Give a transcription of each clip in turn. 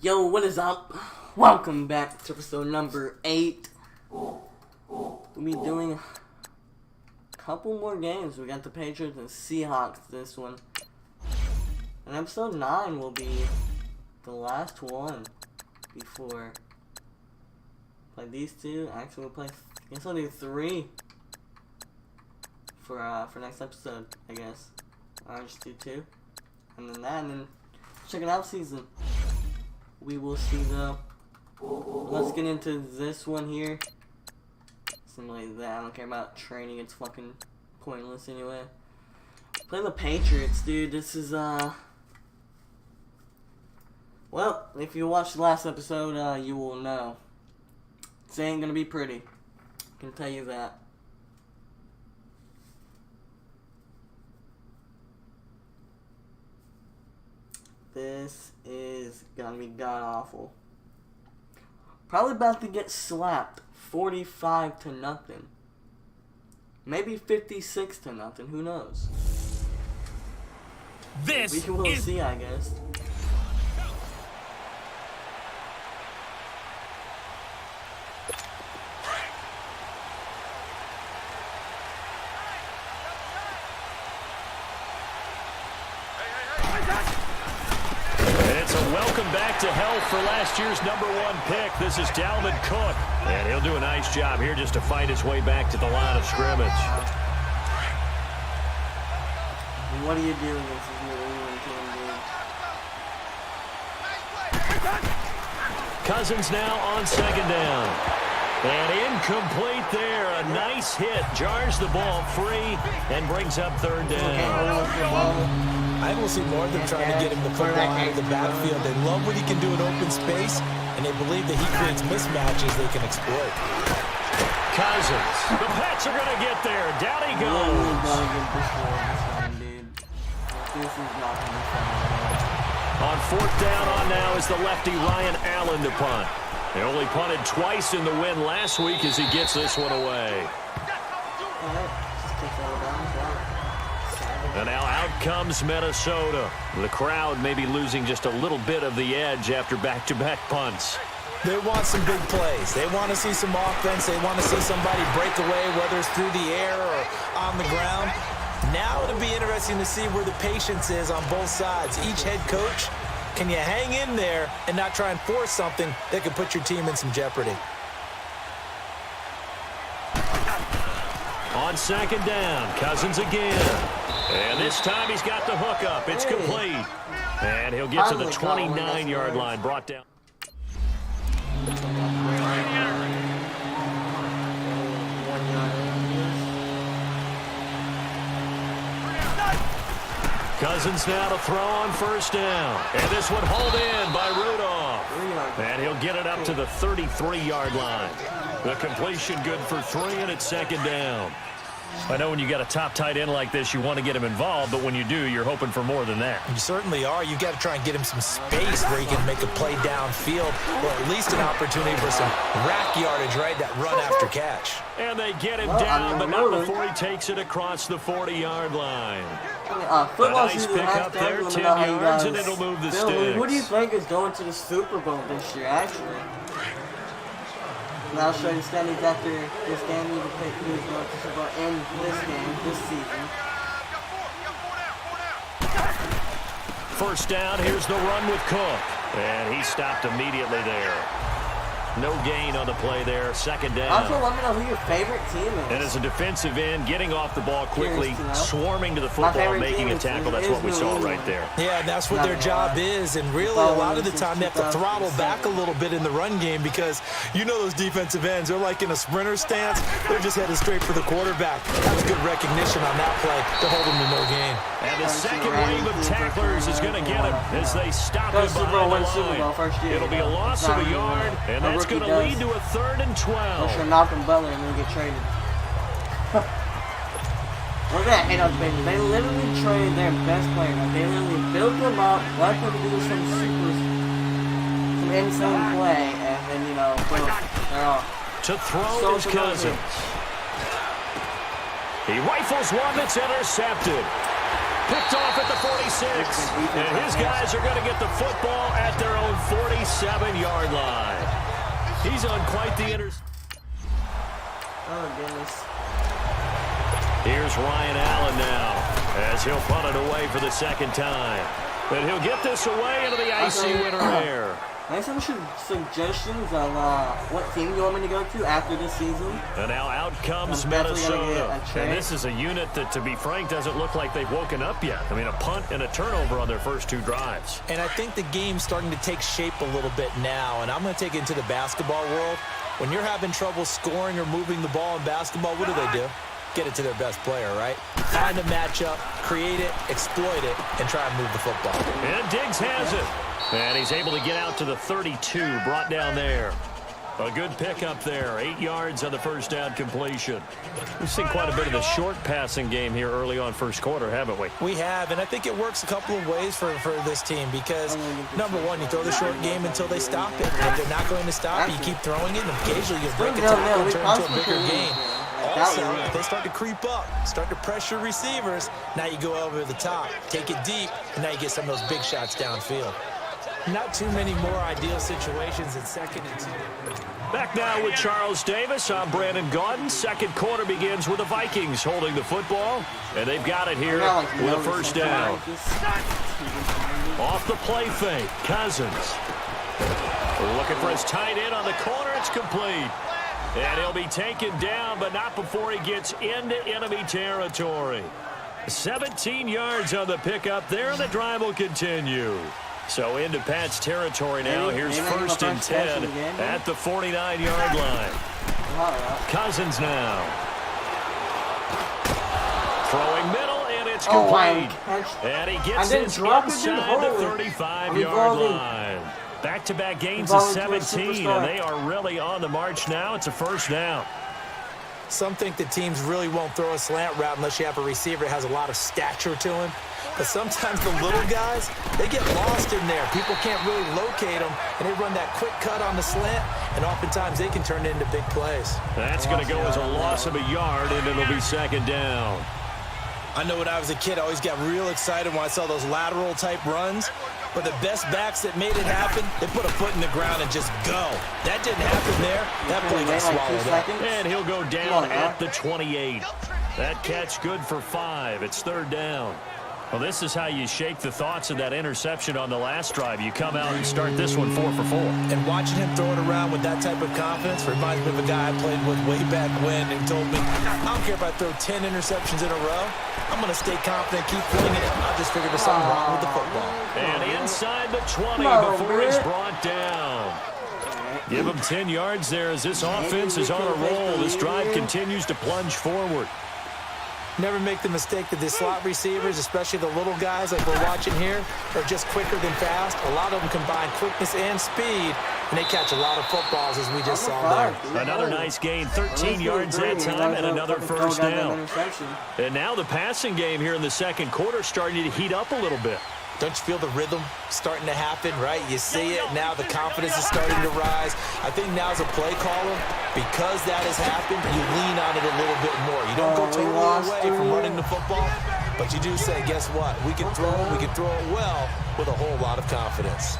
Yo, what is up? Welcome back to episode number 8. We'll be doing a couple more games. We got the Patriots and Seahawks this one. And episode 9 will be the last one before play these two. Actually, we'll play, I guess I'll do 3 for next episode, I guess. I'll just do 2. And then that, and then check it out season. We will see though. Let's get into this one here. Something like that. I don't care about training. It's fucking pointless anyway. Play the Patriots, dude. This is well, if you watched the last episode, you will know. This ain't gonna be pretty. I can tell you that. This is gonna be god-awful. Probably about to get slapped 45-0. Maybe 56-0. Who knows? We will see, I guess. Welcome back to health for last year's #1 pick. This is Dalvin Cook. And he'll do a nice job here just to fight his way back to the line of scrimmage. What are you doing? This is what anyone can do. Cousins now on second down. And incomplete there. A nice hit. Jars the ball free and brings up third down. I will see more of them trying to get him the football out of the backfield. They love what he can do in open space, and they believe that he creates mismatches they can exploit. Cousins. The Pats are going to get there. Down he goes. On fourth down on now is the lefty Ryan Allen to punt. They only punted twice in the win last week as he gets this one away. And now out comes Minnesota. The crowd may be losing just a little bit of the edge after back-to-back punts. They want some big plays. They want to see some offense. They want to see somebody break away, whether it's through the air or on the ground. Now it'll be interesting to see where the patience is on both sides. Each head coach, can you hang in there and not try and force something that could put your team in some jeopardy? On second down, Cousins again. And this time he's got the hook up. It's complete. And he'll get to the 29-yard line. Brought down. Cousins now to throw on first down. And this one hauled in by Rudolph. And he'll get it up to the 33-yard line. The completion good for 3, and it's second down. I know when you got a top tight end like this, you want to get him involved, but when you do, you're hoping for more than that. You certainly are. You got to try and get him some space where he can make a play downfield, or at least an opportunity for some rack yardage, right? That run after catch. And they get him down, but not before he takes it across the 40-yard line. A nice pickup there, 10 yards, and it'll move the sticks. Who do you think is going to the Super Bowl this year, actually? And I'll show you standings after this game. You can pick who's going to Super Bowl in this game, this season. First down, here's the run with Cook. And he stopped immediately there. No gain on the play there. Second down. Also, let me know who your favorite team is. And as a defensive end, getting off the ball quickly, swarming to the football, making a tackle. That's what we saw right there. Yeah, that's what their job is. And really, a lot of the time, they have to throttle back a little bit in the run game because you know those defensive ends, they're like in a sprinter stance. They're just headed straight for the quarterback. That's good recognition on that play to hold them to no gain. And the second wave of tacklers is going to get him as they stop him behind the line. It'll be a loss of a yard, and that's going to lead to a 3rd and 12. Sure, Malcolm Butler and then get traded. Look at that hit on baby. They literally traded their best player. Like, they literally built them up, let them do some insane play, and then, you know, boom, they're off. To throw is Cousins. He rifles one that's intercepted. Picked off at the 46. And his guys are going to get the football at their own 46. 7-yard line. He's on quite the interception. Oh, goodness. Here's Ryan Allen now as he'll punt it away for the second time. And he'll get this away into the icy winter air. Make some suggestions on what team you want me to go to after this season. And now out comes Minnesota. And this is a unit that, to be frank, doesn't look like they've woken up yet. I mean, a punt and a turnover on their first 2 drives. And I think the game's starting to take shape a little bit now. And I'm going to take it into the basketball world. When you're having trouble scoring or moving the ball in basketball, what do? Get it to their best player, right? Find a matchup, create it, exploit it, and try and move the football. And Diggs has it. And he's able to get out to the 32, brought down there. A good pickup there, 8 yards on the first down completion. We've seen quite a bit of the short passing game here early on first quarter, haven't we? We have, and I think it works a couple of ways for this team because, number one, you throw the short game until they stop it. If they're not going to stop it, you keep throwing it, and occasionally you break a tackle and turn into a bigger gain. Also, if they start to creep up, start to pressure receivers, now you go over the top, take it deep, and now you get some of those big shots downfield. Not too many more ideal situations in 2nd and 2. Back now with Charles Davis. I'm Brandon Gaudin. Second quarter begins with the Vikings holding the football, and they've got it here with a first down. Off the play fake, Cousins. Looking for his tight end on the corner. It's complete. And he'll be taken down, but not before he gets into enemy territory. 17 yards on the pickup there, and the drive will continue. So into Pat's territory now. Here's 1st and 10 at the 49-yard line. Cousins now. Throwing middle, and it's complete. And he gets this inside the 35-yard line. Back-to-back gains of 17, and they are really on the march now. It's a first down. Some think that teams really won't throw a slant route unless you have a receiver that has a lot of stature to him. But sometimes the little guys, they get lost in there. People can't really locate them, and they run that quick cut on the slant, and oftentimes they can turn it into big plays. That's going to go as a loss of a yard, and it'll be second down. I know when I was a kid, I always got real excited when I saw those lateral-type runs. But the best backs that made it happen, they put a foot in the ground and just go. That didn't happen there. That play got swallowed up. And he'll go down at the 28. That catch good for 5. It's third down. Well, this is how you shake the thoughts of that interception on the last drive. You come out and start this one 4 for 4. And watching him throw it around with that type of confidence reminds me of a guy I played with way back when and told me, I don't care if I throw 10 interceptions in a row. I'm going to stay confident, keep flinging it. I just figured there's something wrong with the football. And inside the 20 before he's brought down. Give him 10 yards there as this offense is on a roll. This drive continues to plunge forward. Never make the mistake that the slot receivers, especially the little guys like we're watching here, are just quicker than fast. A lot of them combine quickness and speed, and they catch a lot of footballs, as we just saw there. Another nice gain, 13 yards that time, and another first down. And now the passing game here in the second quarter starting to heat up a little bit. Don't you feel the rhythm starting to happen, right? You see it now. The confidence is starting to rise. I think now as a play caller, because that has happened, you lean on it a little bit more. You don't go totally away from running the football, but you do say, guess what? We can throw it well with a whole lot of confidence.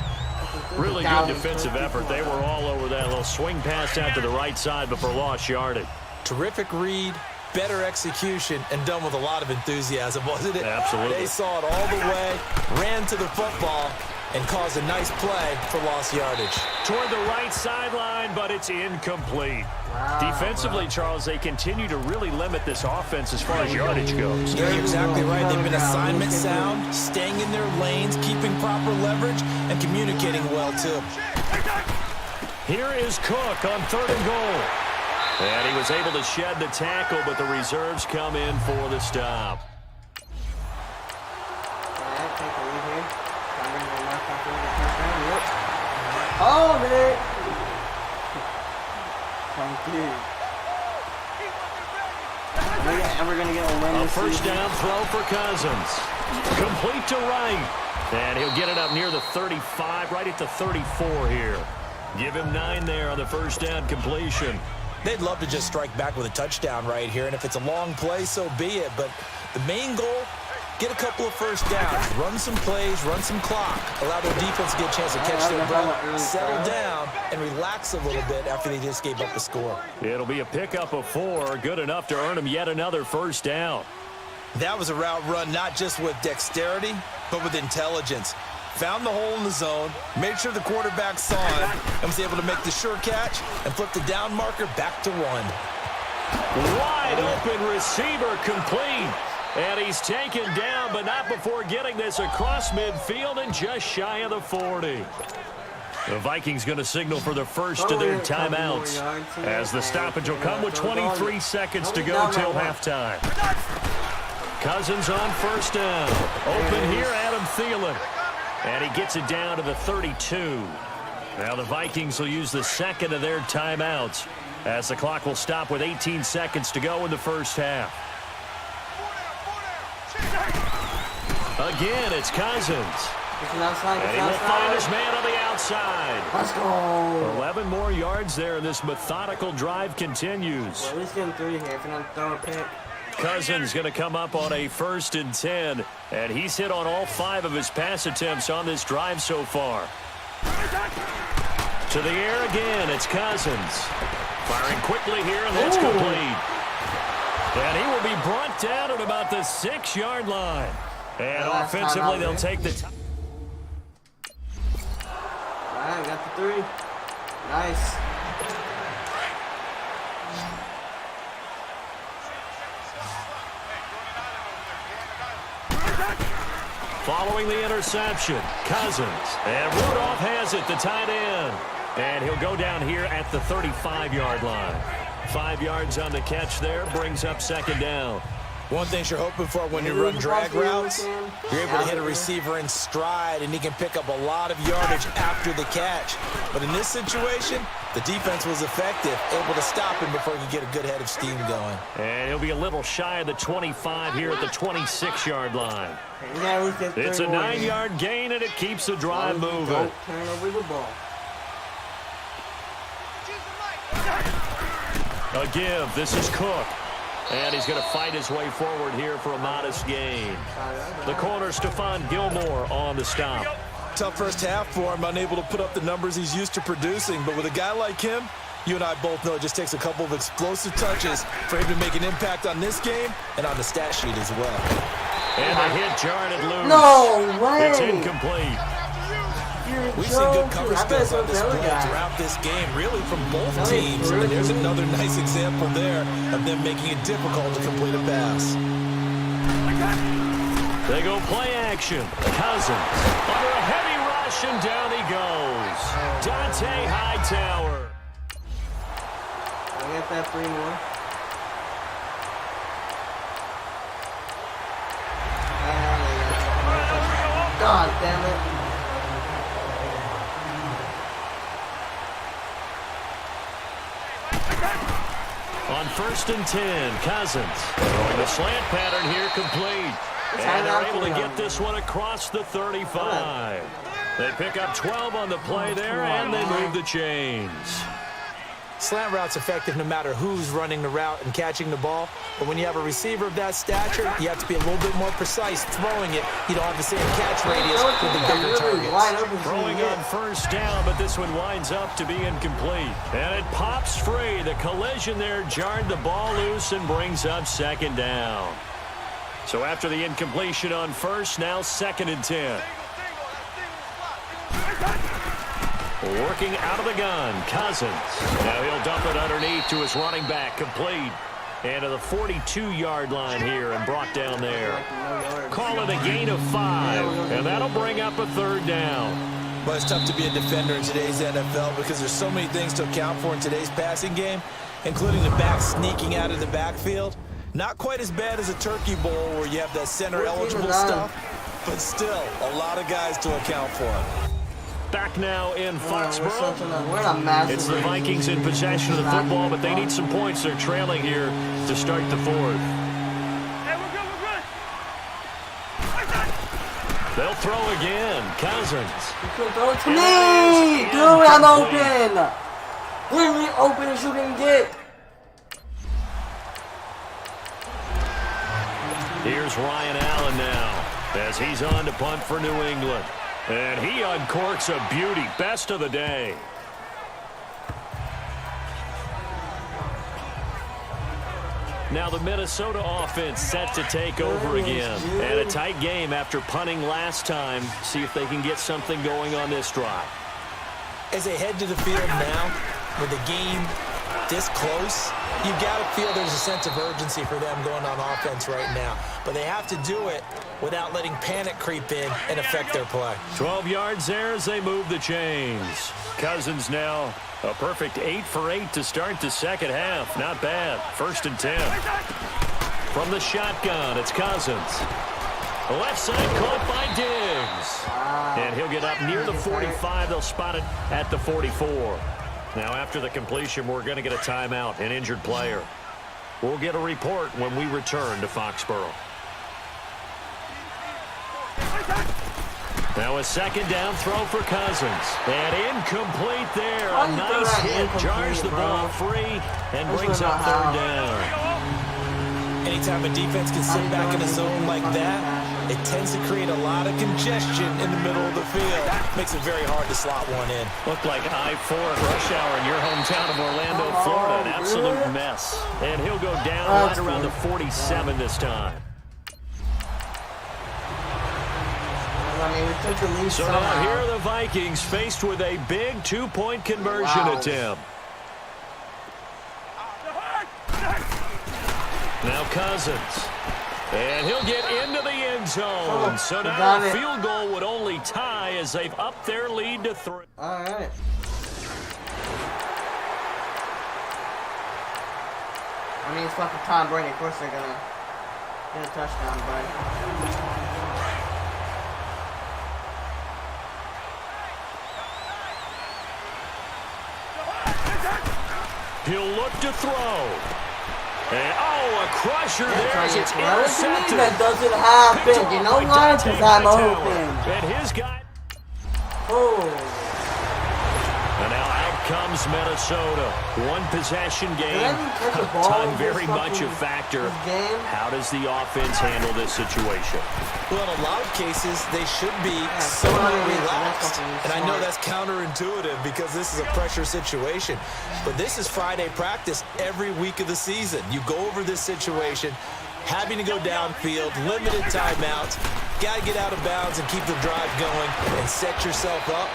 Really good defensive effort. They were all over that little swing pass out to the right side before lost yardage. Terrific read. Better execution, and done with a lot of enthusiasm, wasn't it? Absolutely. They saw it all the way, ran to the football, and caused a nice play for lost yardage. Toward the right sideline, but it's incomplete. Defensively, Charles, they continue to really limit this offense as far as yardage goes. Yeah, you're exactly right. They've been assignment sound, staying in their lanes, keeping proper leverage, and communicating well, too. Here is Cook on 3rd and goal. And he was able to shed the tackle, but the reserves come in for the stop. Hold it! Thank you. And we're going to get a win. A first down throw for Cousins. Complete to right. And he'll get it up near the 35, right at the 34 here. Give him 9 there on the first down completion. They'd love to just strike back with a touchdown right here, and if it's a long play, so be it. But the main goal get a couple of first downs, run some plays, run some clock, allow their defense to get a chance to catch their breath, settle down, and relax a little bit after they just gave up the score. It'll be a pickup of 4, good enough to earn them yet another first down. That was a route run not just with dexterity, but with intelligence. Found the hole in the zone, made sure the quarterback saw it, and was able to make the sure catch and flip the down marker back to 1. Wide open receiver complete. And he's taken down, but not before getting this across midfield and just shy of the 40. The Vikings going to signal for the first of their timeouts as the stoppage will come with 23 seconds to go till halftime. Cousins on first down. Open here, Adam Thielen. And he gets it down to the 32. Now the Vikings will use the second of their timeouts as the clock will stop with 18 seconds to go in the first half. Again, it's Cousins. And he will find his man on the outside. Let's go. 11 more yards there, and this methodical drive continues. Well, he's getting 3 here if you're not throwing a pick. Cousins going to come up on a 1st and 10, and he's hit on all 5 of his pass attempts on this drive so far. To the air again, it's Cousins. Firing quickly here, and that's complete. And he will be brought down at about the 6-yard line. And offensively, they'll take the time. All right, got the 3. Nice. Following the interception, Cousins. And Rudolph has it, the tight end. And he'll go down here at the 35-yard line. 5 yards on the catch there, brings up 2nd down. One thing you're hoping for when you run drag routes, you're able to hit a receiver in stride, and he can pick up a lot of yardage after the catch. But in this situation, the defense was effective, able to stop him before he could get a good head of steam going. And he'll be a little shy of the 25 here at the 26-yard line. It's a 9-yard gain, and it keeps the drive moving. Don't turn over the ball. A give. This is Cook. And he's going to fight his way forward here for a modest gain. The corner, Stephon Gilmore, on the stop. Tough first half for him, unable to put up the numbers he's used to producing. But with a guy like him, you and I both know it just takes a couple of explosive touches for him to make an impact on this game and on the stat sheet as well. And the hit jarred it loose. No way! It's incomplete. We've seen good cover skills on display throughout this game, really from both teams. And there's another nice example there of them making it difficult to complete a pass. They go play action. Cousins under a heavy rush, and down he goes. Dante Hightower. I got that 3 more. God damn it. On 1st and 10, Cousins throwing the slant pattern here complete. And they're able to get this one across the 35. They pick up 12 on the play there, and they move the chains. Slant route's effective no matter who's running the route and catching the ball. But when you have a receiver of that stature, you have to be a little bit more precise throwing it. You don't have the same catch radius with the bigger targets. Throwing on 1st down, but this one winds up to be incomplete. And it pops free. The collision there jarred the ball loose and brings up 2nd down. So after the incompletion on 1st, now 2nd and 10. Working out of the gun, Cousins. Now he'll dump it underneath to his running back, complete. And to the 42-yard line here and brought down there. Call it a gain of 5, and that'll bring up a 3rd down. Well, it's tough to be a defender in today's NFL because there's so many things to account for in today's passing game, including the back sneaking out of the backfield. Not quite as bad as a turkey bowl where you have that center-eligible stuff, but still a lot of guys to account for. Back now in Foxborough. We're not massive. It's the Vikings in possession of the football, but they need some points. They're trailing here to start the 4th. Hey, we're good. They'll throw again. Cousins. Throw it to me! Dude, I'm open! Literally open as you can get. Here's Ryan Allen now as he's on to punt for New England. And he uncorks a beauty. Best of the day. Now the Minnesota offense set to take over again. And a tight game after punting last time. See if they can get something going on this drive. As they head to the field now, with the game this close, you've got to feel there's a sense of urgency for them going on offense right now. But they have to do it without letting panic creep in and affect their play. 12 yards there as they move the chains. Cousins now a perfect 8 for 8 to start the second half. Not bad. 1st and 10. From the shotgun, it's Cousins. Left side caught by Diggs. And he'll get up near the 45. They'll spot it at the 44. Now after the completion, we're going to get a timeout, an injured player. We'll get a report when we return to Foxborough. Now a second down throw for Cousins. And incomplete there. A nice hit. Jars the ball free and brings up 3rd down. Anytime a defense can sit back in a zone like that, it tends to create a lot of congestion in the middle of the field. Makes it very hard to slot one in. Looked like I-4 at rush hour in your hometown of Orlando, Florida. An absolute mess. And he'll go down right around the 47 this time. So now here are the Vikings faced with a big 2-point conversion attempt. Now Cousins. And he'll get into the end zone. So now a field goal would only tie as they've upped their lead to 3. All right. I mean, it's fucking Tom Brady. Of course they're gonna get a touchdown, but he'll look to throw. And, a crusher there as it's intercepted. That doesn't happen. You know why? Because I'm open. And his guy. And now out comes Minnesota. One possession game. Time very much a factor. How does the offense handle this situation? Well, in a lot of cases, they should be somewhat relaxed. And I know that's counterintuitive because this is a pressure situation. But this is Friday practice every week of the season. You go over this situation, having to go downfield, limited timeouts, got to get out of bounds and keep the drive going and set yourself up.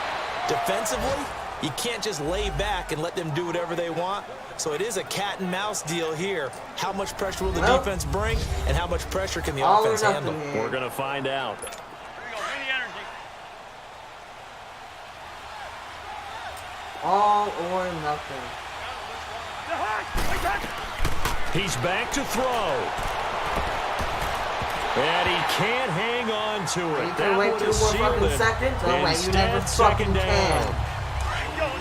Defensively, you can't just lay back and let them do whatever they want. So it is a cat and mouse deal here. How much pressure will the defense bring, and how much pressure can the offense handle? We're going to find out. All or nothing. He's back to throw. And he can't hang on to it. You can wait 2 more fucking seconds? Oh, wait, you never fucking can.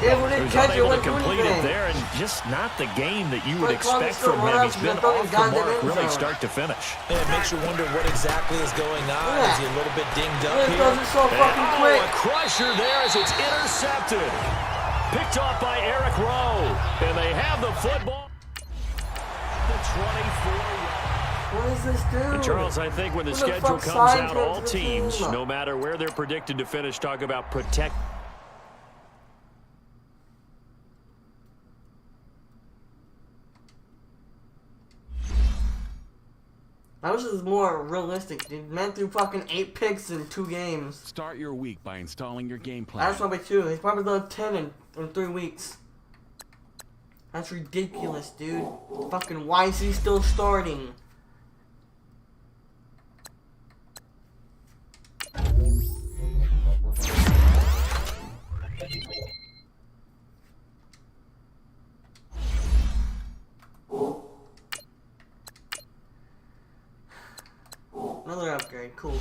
He was unable to complete it there, and just not the game that you would expect from him. He's been off the mark really start to finish. And it makes you wonder what exactly is going on. Is he a little bit dinged up here? A crusher there as it's intercepted. Picked off by Eric Rowe. And they have the football. The 24. What is this dude? And Charles, I think when the schedule comes out, all teams, no matter where they're predicted to finish, talk about protect. I wish it was more realistic, dude. Man threw fucking 8 picks in 2 games. Start your week by installing your game plan. That's probably 2. He's probably done 10 in 3 weeks. That's ridiculous, dude. Fucking why is he still starting? Another upgrade, cool.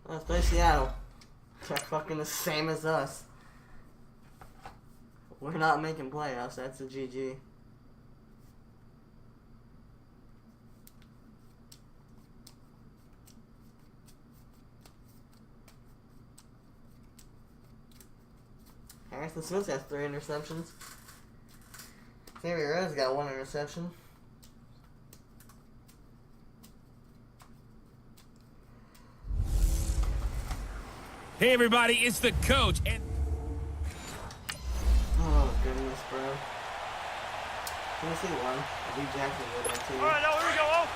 Let's play Seattle. They're fucking the same as us. We're not making playoffs, that's a GG. Jackson Smith has 3 interceptions. Sammy Rose got 1 interception. Hey everybody, it's the coach. And Oh goodness, bro. Tennessee won. I beat Jacksonville by 2. All right, now here we go. Oh.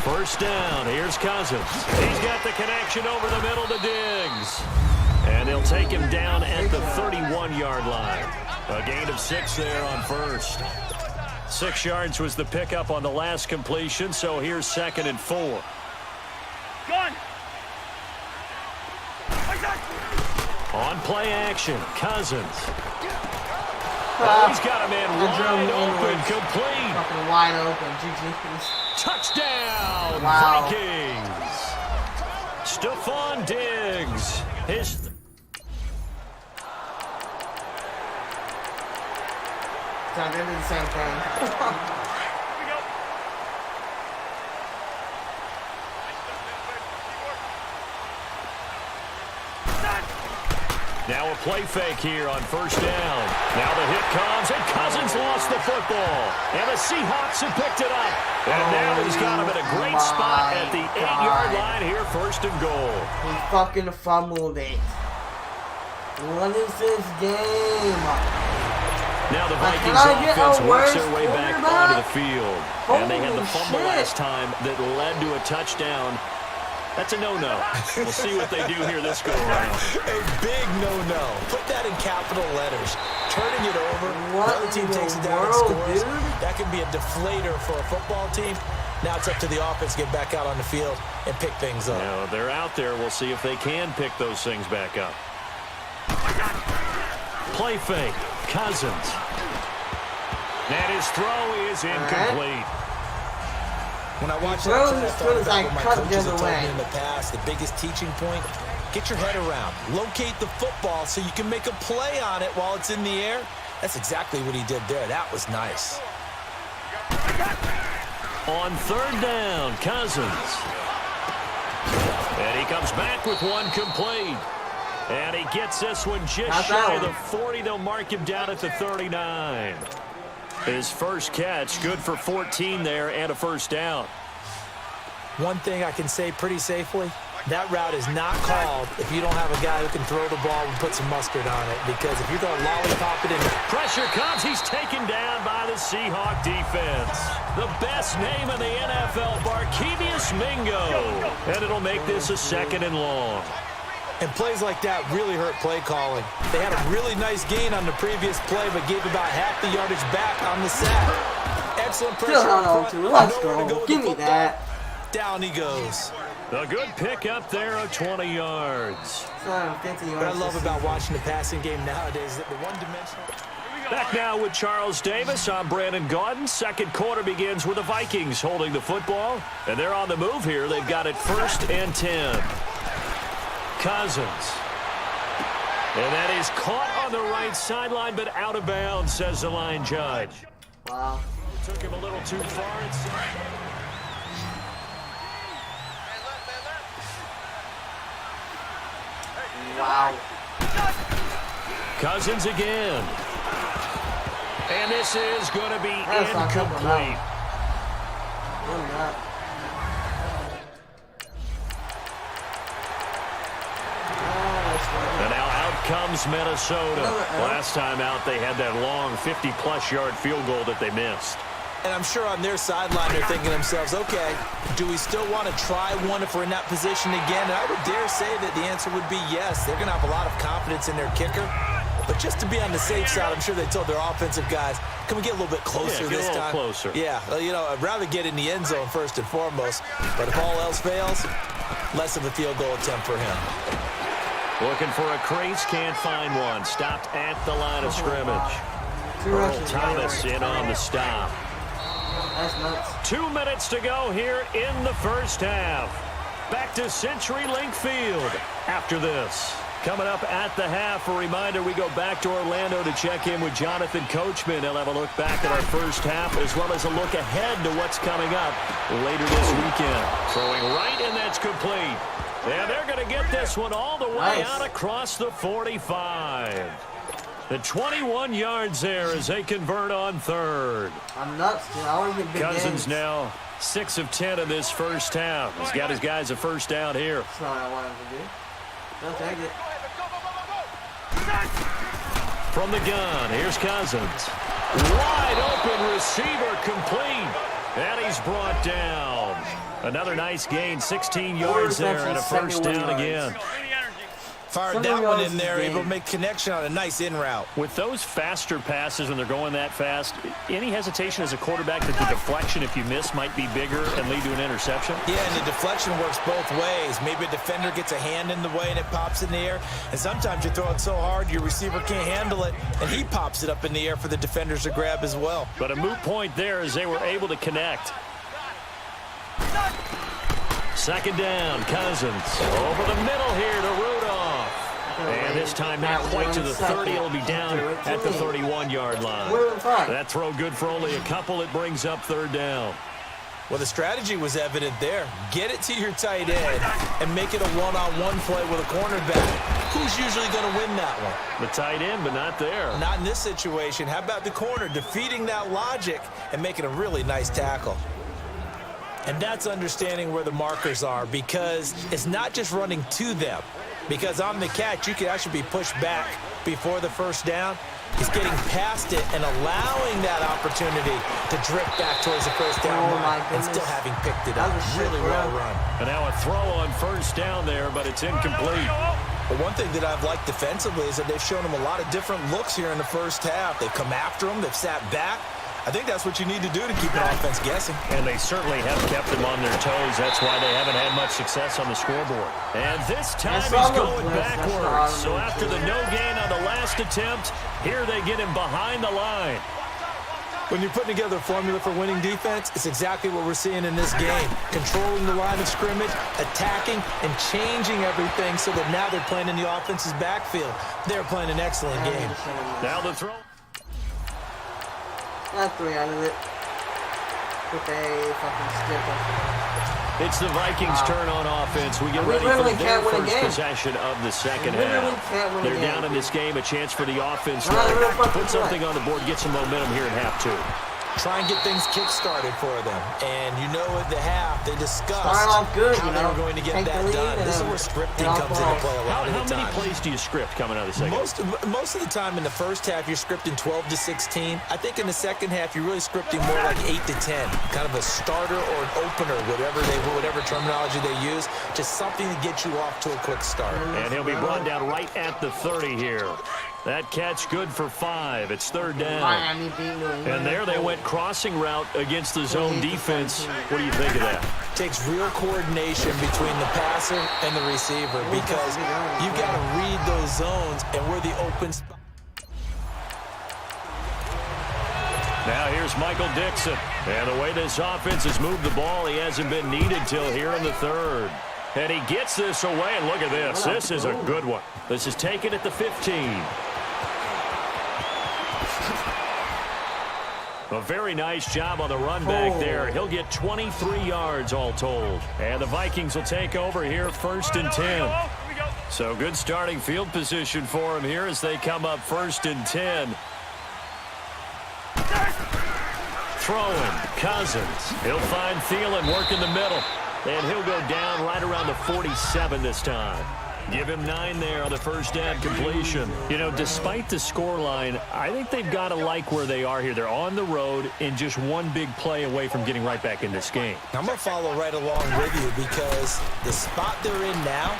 First down. Here's Cousins. He's got the connection over the middle to Diggs. And they'll take him down at the 31-yard line. A gain of 6 there on first. 6 yards was the pickup on the last completion, so here's 2nd and 4. Gun. On play action, Cousins. Oh, he's got a man wide open, complete. Fucking wide open, GG. Touchdown, Wow. Vikings. Stephon Diggs. His So they did the same thing. Now a play fake here on first down. Now the hit comes, and Cousins lost the football. And the Seahawks have picked it up. And now he's got him at a great spot at the 8-yard line here, 1st and goal. He fucking fumbled it. What is this game? Now the Like, Vikings can I get offense a works worse their way back quarterback? onto the field. And they had the Holy fumble shit. last time that led to a touchdown. That's a no-no. We'll see what they do here this go-around. A big no-no. Put that in capital letters. Turning it over. What Another team in takes the it down and world, scores. dude? That can be a deflator for a football team. Now it's up to the offense to get back out on the field and pick things up. Now they're out there. We'll see if they can pick those things back up. Play fake. Cousins. And his throw is incomplete. When I watch throws that, as I soon thought as about I what my cut the coaches have other told me way. in the past. The biggest teaching point, get your head around. Locate the football so you can make a play on it while it's in the air. That's exactly what he did there. That was nice. On 3rd down, Cousins. And he comes back with one complete. And he gets this one just Not shy that of the one. 40. They'll mark him down at the 39. His first catch, good for 14 there and a first down. One thing I can say pretty safely, that route is not called if you don't have a guy who can throw the ball and put some mustard on it. Because if you're going to lollipop it in... Pressure comes. He's taken down by the Seahawk defense. The best name in the NFL, Barkevious Mingo. And it'll make this a 2nd and long. And plays like that really hurt play calling. They had a really nice gain on the previous play, but gave about half the yardage back on the sack. Excellent pressure Still held on up to front. it. Let's Nowhere to go. with Give the me football. that. Down he goes. A good pickup there of 20 yards. 50 yards What I love this about season. watching the passing game nowadays is that the one-dimensional... Back now with Charles Davis. I'm Brandon Gaudin. 2nd quarter begins with the Vikings holding the football. And they're on the move here. They've got it 1st and 10. Cousins. And that is caught on the right sideline, but out of bounds, says the line judge. Wow. Took him a little too far inside. Wow. Cousins again. And this is going to be That's not coming incomplete. Really not. And now out comes Minnesota. Last time out, they had that long 50-plus yard field goal that they missed. And I'm sure on their sideline they're thinking to themselves, okay, do we still want to try one if we're in that position again? And I would dare say that the answer would be yes. They're going to have a lot of confidence in their kicker. But just to be on the safe side, I'm sure they told their offensive guys, can we get a little bit closer Yeah, get this a little time? closer. Yeah, well, you know, I'd rather get in the end zone first and foremost. But if all else fails, less of a field goal attempt for him. Looking for a crease, can't find one. Stopped at the line of scrimmage. Two Earl rushes. Thomas in on the stop. That's nuts. 2 minutes to go here in the first half. Back to CenturyLink Field after this. Coming up at the half, a reminder, we go back to Orlando to check in with Jonathan Coachman. He'll have a look back at our first half as well as a look ahead to what's coming up later this weekend. Throwing right, and that's complete. And they're going to get this one all the way out across the 45. The 21 yards there as they convert on third. I'm nuts, dude. I want to get big Cousins games. now 6 of 10 in this first half. He's got his guys a first down here. That's not what I wanted to do. They'll take it. From the gun, here's Cousins. Wide open receiver complete. And he's brought down. Another nice gain, 16 yards there and a first down again. Fired that one in there, able to make connection on a nice in route. With those faster passes when they're going that fast, any hesitation as a quarterback that the deflection, if you miss, might be bigger and lead to an interception? Yeah, and the deflection works both ways. Maybe a defender gets a hand in the way and it pops in the air. And sometimes you throw it so hard your receiver can't handle it, and he pops it up in the air for the defenders to grab as well. But a moot point there as they were able to connect. Second down, Cousins. Over the middle here to Rudolph. And this time not quite to the 30. It'll be down at the 31-yard line. That throw good for only a couple. It brings up third down. Well, the strategy was evident there. Get it to your tight end and make it a one-on-one play with a cornerback. Who's usually going to win that one? The tight end, but not there. Not in this situation. How about the corner defeating that logic and making a really nice tackle? And that's understanding where the markers are, because it's not just running to them. Because on the catch, you could actually be pushed back before the first down. He's getting past it and allowing that opportunity to drift back towards the first down line and still having picked it up. Really well run. And now a throw on first down there, but it's incomplete. But one thing that I've liked defensively is that they've shown him a lot of different looks here in the first half. They've come after him. They've sat back. I think that's what you need to do to keep an offense guessing. And they certainly have kept them on their toes. That's why they haven't had much success on the scoreboard. And this time he's going backwards. So after the no gain on the last attempt, here they get him behind the line. When you're putting together a formula for winning defense, it's exactly what we're seeing in this game. Controlling the line of scrimmage, attacking, and changing everything so that now they're playing in the offense's backfield. They're playing an excellent game. Now the throw. Got 3 out of it. With a fucking skipper. It's the Vikings' turn on offense. We get ready for their first possession of the second half. They're down in this game, a chance for the offense to put something on the board, get some momentum here in half 2. Try and get things kick-started for them. And you know at the half, they discussed how they were going to get that done. This is where scripting comes into play a lot of the time. How many plays do you script coming out of the second? Most of the time in the first half, you're scripting 12 to 16. I think in the second half, you're really scripting more like 8 to 10. Kind of a starter or an opener, whatever terminology they use. Just something to get you off to a quick start. And he'll be brought down right at the 30 here. That catch good for 5. It's third down. And there they went crossing route against the zone defense. What do you think of that? Takes real coordination between the passer and the receiver, because you've got to read those zones and where the open spot. Now here's Michael Dixon. And the way this offense has moved the ball, he hasn't been needed till here in the third. And he gets this away, and look at this. This is a good one. This is taken at the 15. A very nice job on the run back there. He'll get 23 yards all told. And the Vikings will take over here first and 10. So good starting field position for him here as they come up first and 10. Throwing, Cousins. He'll find Thielen, work in the middle. And he'll go down right around the 47 this time. Give him 9 there on the first down completion. You know, despite the scoreline, I think they've got to like where they are here. They're on the road and just one big play away from getting right back in this game. I'm going to follow right along with you, because the spot they're in now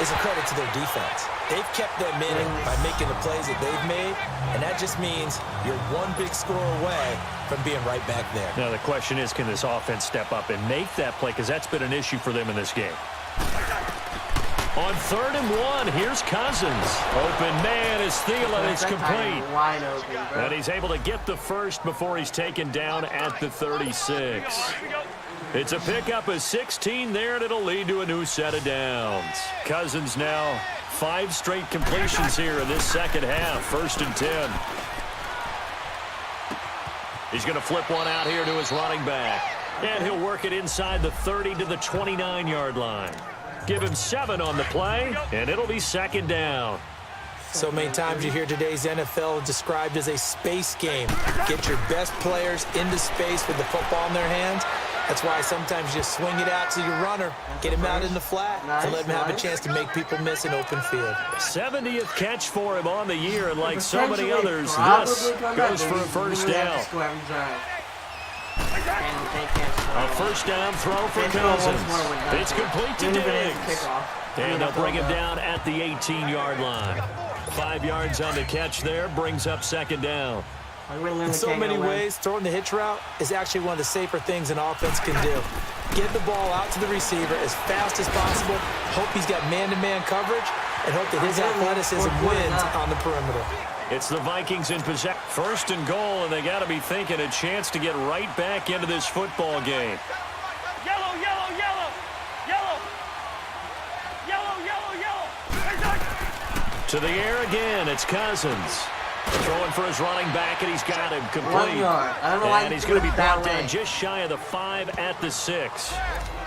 is a credit to their defense. They've kept them in it by making the plays that they've made, and that just means you're one big score away from being right back there. Now the question is, can this offense step up and make that play, because that's been an issue for them in this game. On 3rd and 1, here's Cousins. Open man is Thielen. It's complete. Wide open, bro. And he's able to get the first before he's taken down at the 36. It's a pickup of 16 there, and it'll lead to a new set of downs. Cousins now 5 straight completions here in this second half. 1st and 10. He's going to flip one out here to his running back. And he'll work it inside the 30 to the 29-yard line. Give him 7 on the play, and it'll be 2nd down. So many times you hear today's NFL described as a space game. Get your best players into space with the football in their hands. That's why sometimes you just swing it out to your runner, get him out in the flat, to let him have a chance to make people miss an open field. 70th catch for him on the year, and like so many others, this goes for a first down. A first down throw for Cousins. It's complete to Diggs. And they'll bring him down at the 18-yard line. 5 yards on the catch there, brings up 2nd down. In so many ways, throwing the hitch route is actually one of the safer things an offense can do. Get the ball out to the receiver as fast as possible, hope he's got man-to-man coverage, and hope that his athleticism wins on the perimeter. It's the Vikings in possession. 1st and goal, and they got to be thinking a chance to get right back into this football game. Yellow, yellow, yellow. Yellow. Yellow, yellow, yellow. To the air again, it's Cousins. Throwing for his running back, and he's got him complete. And he's going to be brought down just shy of the 5 at the 6.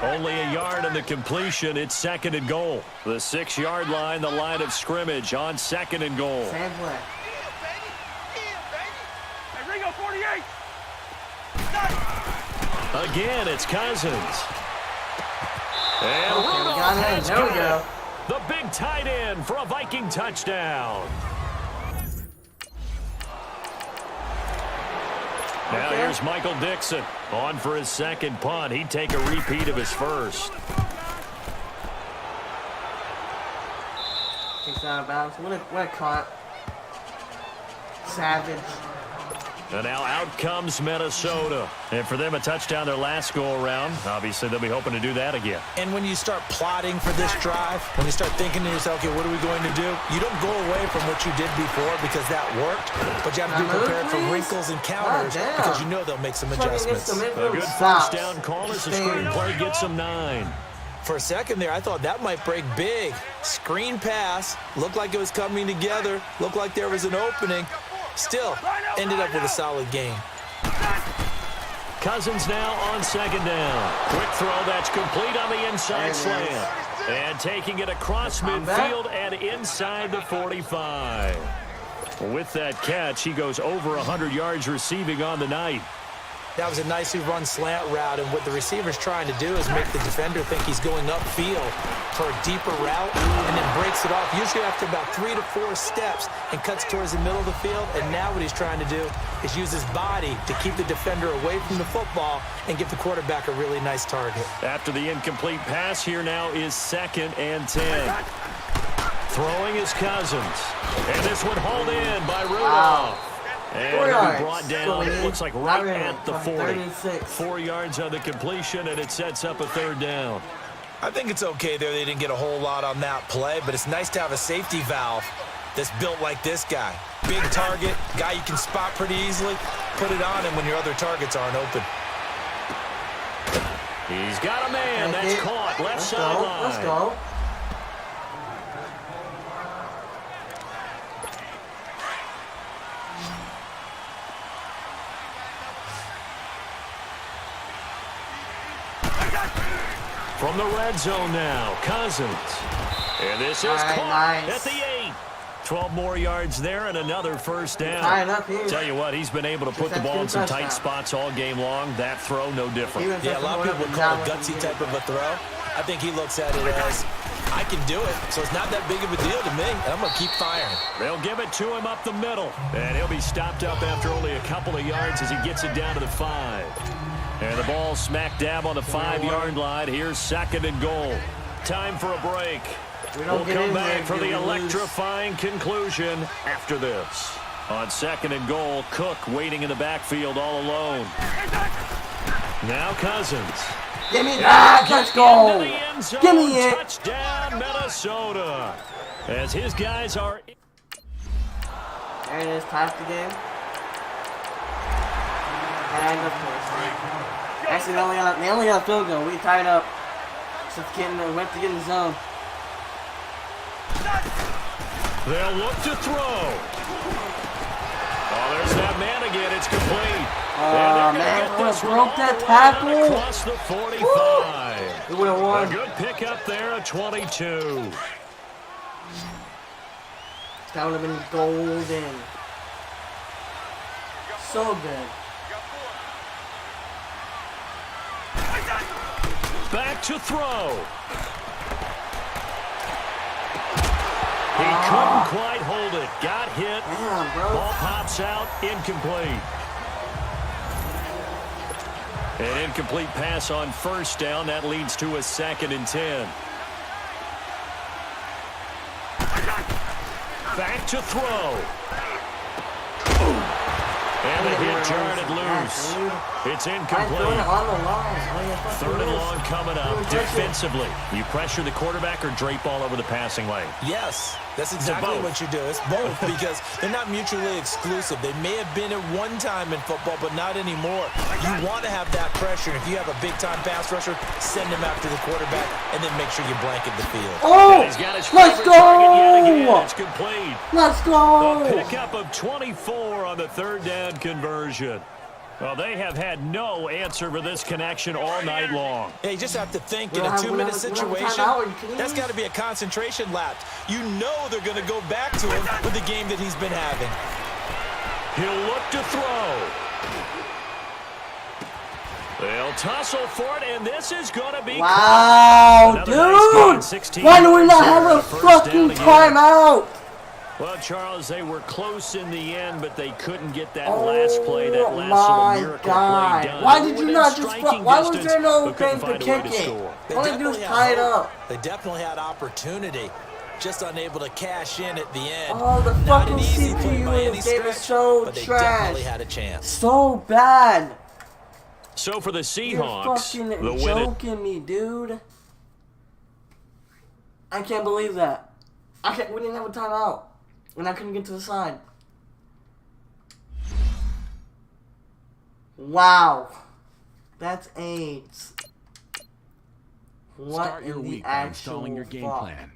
Only a yard on the completion. It's 2nd and goal. The 6-yard line, the line of scrimmage on 2nd and goal. Same play. Hey, Ringo, 48. Again, it's Cousins. And There we go. the big tight end for a Viking touchdown. Now here's Michael Dixon on for his 2nd punt. He'd take a repeat of his 1st. Takes out of bounds. What a caught. Savage. And now out comes Minnesota. And for them, a touchdown their last go-around. Obviously, they'll be hoping to do that again. And when you start plotting for this drive, when you start thinking to yourself, okay, what are we going to do? You don't go away from what you did before because that worked, but you have to be prepared for wrinkles and counters because you know they'll make some adjustments. A good first down call as the screenplay gets them 9. For a second there, I thought that might break big. Screen pass, looked like it was coming together, looked like there was an opening. Still, ended up with a solid game. Cousins now on 2nd down. Quick throw that's complete on the inside slant. And taking it across midfield and inside the 45. With that catch, he goes over 100 yards receiving on the night. That was a nicely run slant route, and what the receiver's trying to do is make the defender think he's going upfield for a deeper route and then breaks it off, usually after about 3 to 4 steps, and cuts towards the middle of the field. And now what he's trying to do is use his body to keep the defender away from the football and give the quarterback a really nice target. After the incomplete pass, here now is 2nd and 10. Throwing is Cousins. And this one hauled in by Rudolph. And he'll be brought down, it looks like right at the 40. 4 yards on the completion, and it sets up a 3rd down. I think it's okay there. They didn't get a whole lot on that play, but it's nice to have a safety valve that's built like this guy. Big target, guy you can spot pretty easily. Put it on him when your other targets aren't open. He's got a man. That's caught. Left sideline. Let's go. From the red zone now, Cousins. And this is caught at the 8. 12 more yards there and another first down. Tell you what, he's been able to put the ball in some tight spots all game long. That throw, no different. Yeah, a lot of people would call it a gutsy type of a throw. I think he looks at it as, I can do it, so it's not that big of a deal to me, and I'm going to keep firing. They'll give it to him up the middle, and he'll be stopped up after only a couple of yards as he gets it down to the 5. And the ball smack dab on the 5-yard line. Here's 2nd and goal. Time for a break. We'll come back for the electrifying conclusion after this. On 2nd and goal, Cook waiting in the backfield all alone. Now Cousins. Give me that. Let's go. Give me it. Touchdown, Minnesota. As his guys are... There it is. Ties the game. And of course. Actually, they only got a field goal. We tied up. So went to get in the zone. They'll look to throw. Oh, there's that man again. It's complete. Oh, man, I would have broke that tackle. Across the 45. We would have won. A good pickup there, a 22. That would have been golden. So good. Back to throw. He couldn't quite hold it. Got hit. Damn, bro. Ball pops out. Incomplete. An incomplete pass on first down. That leads to a 2nd and 10. Back to throw. And the hit turned it loose. It's incomplete. 3rd and long coming up. Defensively, you pressure the quarterback or drape all over the passing lane? Yes, that's exactly what you do. It's both because they're not mutually exclusive. They may have been at one time in football, but not anymore. You want to have that pressure. If you have a big-time pass rusher, send him after the quarterback, and then make sure you blanket the field. Oh, he's got his let's go! It's complete. Let's go! A pickup of 24 on the 3rd down conversion. Well, they have had no answer for this connection all night long. Yeah, you just have to think in a 2-minute situation, that's got to be a concentration lapse. You know they're going to go back to him with the game that he's been having. He'll look to throw. They'll tussle for it, and this is going to be... Wow, dude! Nice Why do we not have a fucking timeout? Well, Charles, they were close in the end, but they couldn't get that last play, that last little miracle play done. Why did you not just... Why was there no thing to kick it? All they do is tie it up. They definitely had opportunity, just unable to cash in at the end. Oh, the Not fucking an easy play by any CPU game is stretch, so but they trash. definitely had a chance. So bad. So for the You're Seahawks, fucking the win. joking me, dude. I can't believe that. We didn't have a timeout. And I couldn't get to the side. Wow. That's AIDS. What Start your in the week by actual installing your game fuck? plan.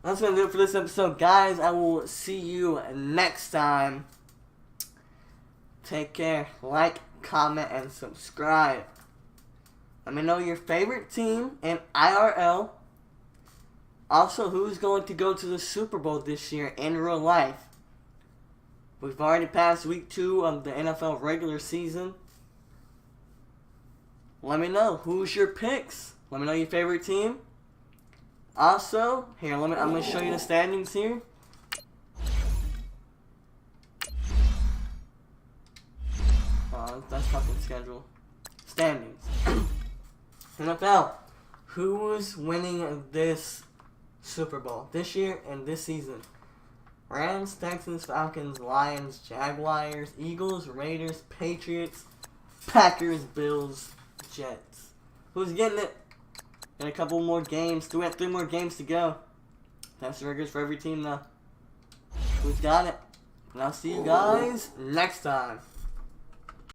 That's going to do it for this episode, guys. I will see you next time. Take care. Like, comment, and subscribe. Let me know your favorite team in IRL. Also, who's going to go to the Super Bowl this year in real life? We've already passed week 2 of the NFL regular season. Let me know. Who's your picks? Let me know your favorite team. Also, here, I'm going to show you the standings here. That's fucking schedule. Standings. NFL. Who's winning this Super Bowl this year and this season? Rams, Texans, Falcons, Lions, Jaguars, Eagles, Raiders, Patriots, Packers, Bills, Jets. Who's getting it? And a couple more games. We have 3 more games to go. That's the records for every team now. Who's got it? And I'll see you guys next time.